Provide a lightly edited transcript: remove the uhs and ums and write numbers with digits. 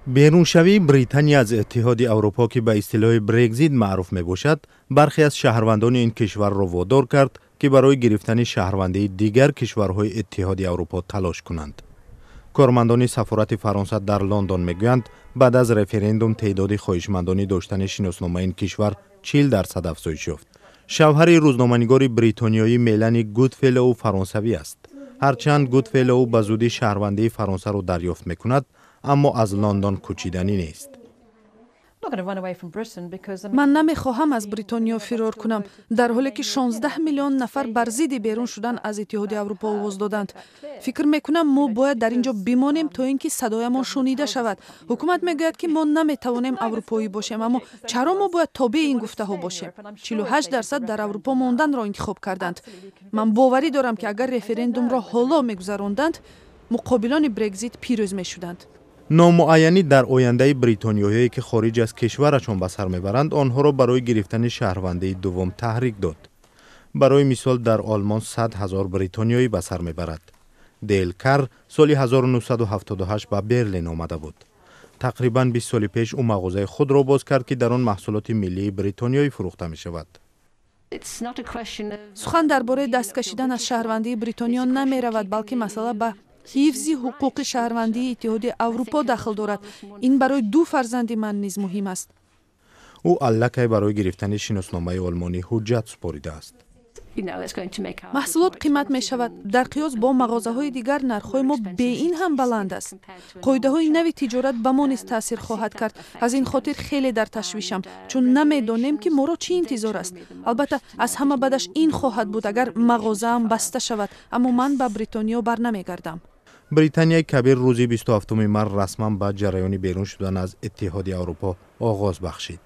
بیرونشوی بریتانیا از اتحاد اروپا که به اصطلاح برگزیت معروف می باشد، برخی از شهروندان این کشور را وادار کرد که برای گرفتن شهروندی دیگر کشورهای اتحاد اروپا تلاش کنند. کارمندان سفارت فرانسه در لندن میگویند بعد از رفراندوم تعداد خواهشمندان داشتن شناسنامه این کشور 40% افزایش یافت. شوهر روزنامه‌نگار بریتانیایی ملانی گودفلو فرانسوی است. هرچند گودفلو به زودی شهروندی فرانسه را دریافت میکند، اما از لندن کوچیدنی نیست. من نمیخواهم از بریتانیا فرار کنم، در حالی که 16 میلیون نفر بر ضد بیرون شدن از اتحاد اروپا آواز دادند. فکر میکنم ما باید در اینجا بمانیم تا اینکه صدایمان شنیده شود. حکومت میگوید که ما نمیتوانیم اروپایی باشیم، اما چرا ما باید تابع این گفته ها باشیم؟ 48% در اروپا ماندن را انتخاب کردند. من باوری دارم که اگر رفراندوم را حالا میگذراندند، مقابلان برگزیت پیروز میشدند. نامعینی در آینده بریتانیایی که خارج از کشورشان به سر میبرند آنها را برای گرفتن شهروندی دوم تحریک داد. برای مثال در آلمان 100,000 بریتانیایی به سر میبرد. دیل کر سال 1978 به برلین آمده بود. تقریباً 20 سال پیش او مغازه خود را باز کرد که در آن محصولات ملی بریتانیایی فروخته می شود. سخن درباره دست کشیدن از شهروندی بریتانیا نمی رود، بلکه مسئله به حفظ حقوق شهروندی اتحاد اروپا داخل دارد. این برای دو فرزند من نیز مهم است. او الکی برای گرفتن شناسنامه آلمانی حجت سپرده است. محصولات قیمت می شود. در قیاس با مغازه های دیگر نرخ‌های ما به این هم بلند است. قاعده های نوی تجارت به ما نیز تاثیر خواهد کرد. از این خاطر خیلی در تشویشم، چون نمیدانیم که ما را چی انتظار است. البته از همه بدش این خواهد بود اگر مغازه هم بسته شود، اما من به بریتانیا برنمیگردم. بریتانیای کبیر روز 27 مارس رسما به جریان بیرون شدن از اتحاد اروپا آغاز بخشید.